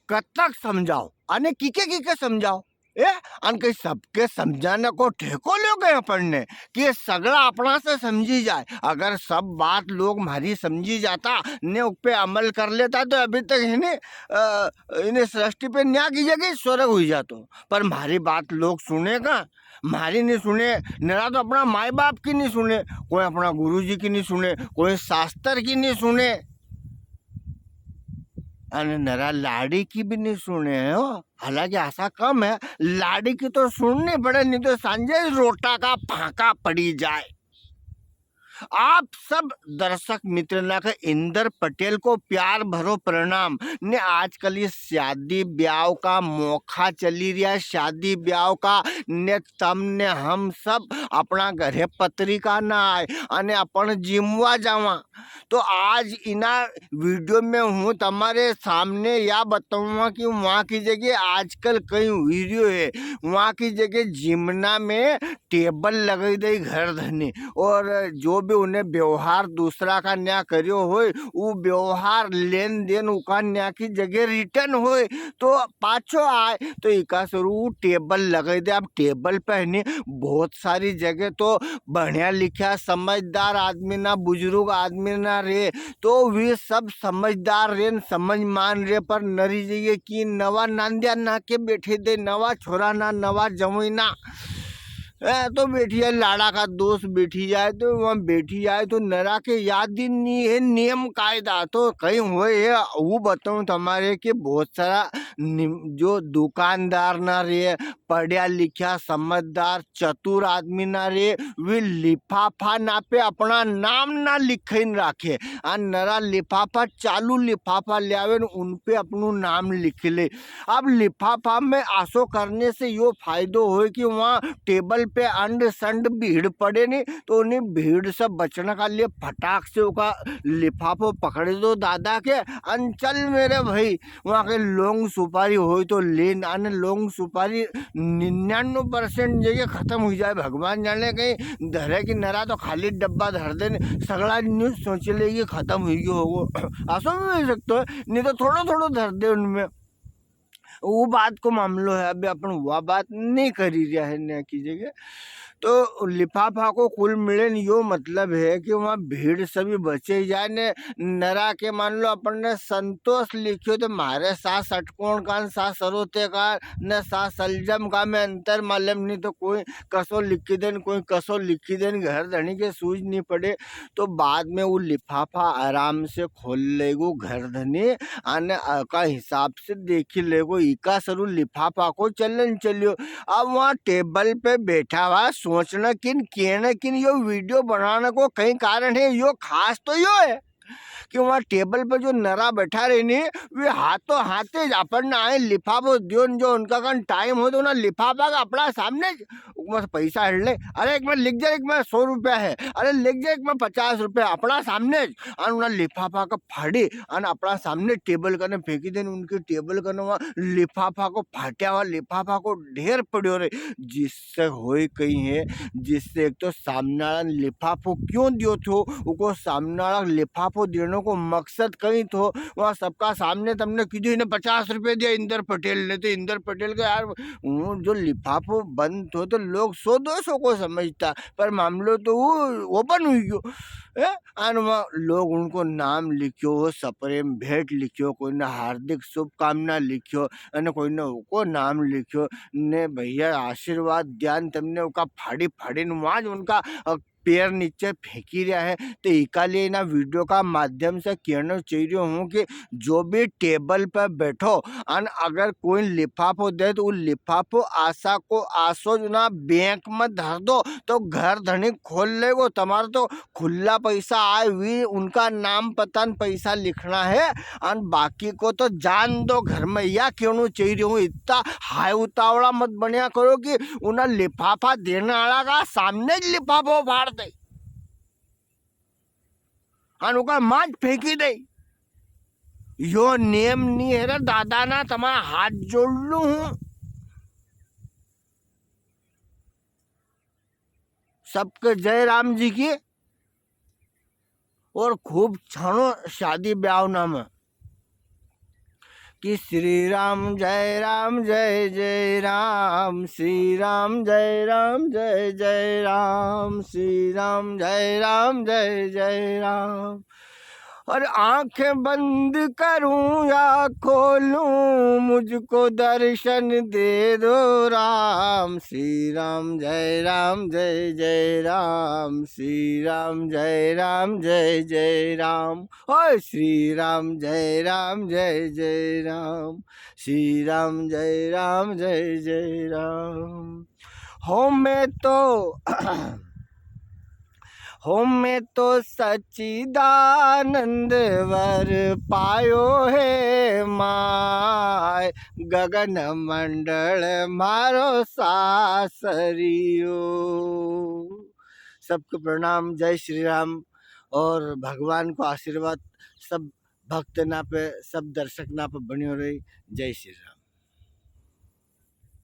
कतक समझाओ અને કીકે સમજાવો એ અને કઈ सबके समझाने को ठेको लो गए अपन ने कि ये सगड़ा अपना से समझी जाए। अगर सब बात लोग हमारी समझी जाता ने उस पे अमल कर लेता तो अभी तक इन्हें सृष्टि पे न्याय की जगह स्वर्ग हुई जातो। पर हमारी बात लोग सुनेगा, हमारी नहीं सुने। नरा तो अपना माई बाप की नहीं सुने, कोई अपना गुरु जी की नहीं सुने, कोई शास्त्र की नहीं सुने, अरे नरा लाड़ी की भी नहीं सुने हो। हालांकि ऐसा कम है, लाड़ी की तो सुननी पड़े, नहीं तो संजय रोटा का फाका पड़ी जाए। आप सब दर्शक मित्र ना के इंदर पटेल को प्यार भरो प्रणाम ने। आजकल ये शादी ब्याह का मौका चली रहा है, शादी ब्याह का ने तम ने हम सब अपना घरे पत्रिका ना आए अने अपन जीमवा जावा। तो आज इना वीडियो में हूँ तुम्हारे सामने या बताऊंगा कि वहाँ की जगह आजकल कई वीडियो है, वहाँ की जगह जिमना में टेबल लगाई दई घर धनी, और जो भी उन्हें व्यवहार दूसरा का न्याय करियो होए वो व्यवहार लेन देन उका न्याय की जगह रिटर्न होए तो पाछो आए तो इका शुरू टेबल लगाई दे। अब टेबल पहने बहुत सारी जगह तो बढ़िया लिखा समझदार आदमी ना, बुजुर्ग आदमी ना रे, तो वे सब समझदार रे, समझ मान रे, पर नरी जगह की नवा नांदिया ना के बैठे दे, नवा छोरा ना, नवा जमुई ना तो बैठी है, लाड़ा का दोस्त बैठी जाए तो वहाँ बैठी जाए तो नरा के याद ही नहीं है नियम कायदा। तो कहीं हुए है वो बताऊँ तुम्हारे कि बहुत सारा जो दुकानदार ना रे, पढ़िया लिखा समझदार चतुर आदमी ना रे, वे लिफाफा ना पे अपना नाम ना लिखन रखे, और नरा लिफाफा चालू लिफाफा ले आवे उन पे अपनू नाम लिख ले। अब लिफाफा में आसो करने से यो फायदो हो कि वहाँ टेबल पे अंड संड भीड़ पड़े नहीं, तो उन्हें भीड़ से बचने का लिए फटाक से उका लिफाफो पकड़े दो दादा के अंचल मेरे भाई। वहाँ के लौंग सुपारी हो तो लेन आने, लौंग सुपारी 99% जगह खत्म हो जाए, भगवान जाने कहीं धरे की नरा तो खाली डब्बा धर दे, सगड़ा न्यूज सोच लेगी खत्म हुई होगो आसो भी हो सकता है, नहीं तो थोड़ा थोड़ा धर दे उनमें, वो बात को मामलो है। अभी अपन वह बात नहीं करी रहा है न की जगह। तो लिफाफा को कुल मिले यो मतलब है कि वहाँ भीड़ सभी बचे जाए ने। नरा के मान लो अपन ने संतोष लिखियो तो मारे सा षटकोण का सा सरोते का न सा सलजम का में अंतर मालूम नहीं, तो कोई कसो लिखी देन कोई कसो लिखी देन, घर धनी के सूझ नहीं पड़े तो बाद में वो लिफाफा आराम से खोल लेगो घर धनी आने का हिसाब से देखी लेगो इका सरू लिफाफा को चलन चलियो। अब वहाँ टेबल पे बैठा हुआ सोचना किन कहना किन यो वीडियो बनाने को कई कारण है, यो खास तो यो है कि वहाँ टेबल पर जो नरा बैठा रहे नहीं वे हाथों हाथे अपन आए लिफाफो दियो, जो उनका कन टाइम हो तो ना लिफाफा का अपना सामने पैसा हट ले, अरे एक में लिख जाए एक में 100 रुपया है, अरे लिख जाए एक में 50 रुपया, अपना सामने और लिफाफा का फाड़ी और अपना सामने टेबल करने फेंकी देने, उनके टेबल करने वहाँ लिफाफा को फाटा हुआ लिफाफा को ढेर पड़े हो रहे, जिससे हो कहीं है जिससे एक तो सामने वाला लिफाफो क्यों दियो थो, उनको सामने वाला लिफाफो देने को मकसद कहीं तो वहाँ सबका सामने तुमने कीधु ने 50 रुपये दिया इंदर पटेल ने, तो इंदर पटेल का यार जो लिफाफो बंद हो तो लोग 100-200 को समझता, पर मामलो तो वो ओपन हुई गयो है। और वहाँ लोग उनको नाम लिखियो, सप्रेम भेंट लिखियो, कोई ने हार्दिक शुभकामना लिखियो और कोई ने उको नाम लिखियो ने भैया आशीर्वाद ध्यान तुमने उनका फाड़ी फाड़ी वहाँ उनका पैर नीचे फेंकी रहा है। तो इकालिए ना वीडियो का माध्यम से कहना चाहिए हूँ कि जो भी टेबल पर बैठो और अगर कोई लिफाफो दे तो लिफाफो आशा को आसो ना बैंक में धर दो तो घर धनी खोल लेगो, तुम्हारा तो खुला पैसा आए हुई उनका नाम पता पैसा लिखना है और बाकी को तो जान दो घर में। या कहना चाहिए हूँ इतना हाई उतावड़ा मत बनिया करो कि उन्हें लिफाफा देने वाला का सामने ज लिफाफो फाड़ दे और माज फेंकी दे। यो नियम नहीं है रे दादा ना, तुम्हारा हाथ जोड़ लू हूं। सबके जय राम जी की और खूब छानो शादी ब्याह में कि श्री राम जय राम जय जय राम, श्री राम जय राम जय जय राम, श्री राम जय राम जय जय राम। और आंखें बंद करूं या खोलूं, मुझको दर्शन दे दो राम, श्री राम जय राम जय जय राम, श्री राम जय राम जय जय राम। ओ श्री राम जय राम जय जय राम, श्री राम जय राम जय जय राम। हो मैं तो सच्चिदानंद वर पायो है माय, गगन मंडल मारो सासरियो। सबको प्रणाम, जय श्री राम। और भगवान को आशीर्वाद सब भक्त ना पे, सब दर्शक ना पे बन्यो रही। जय श्री राम।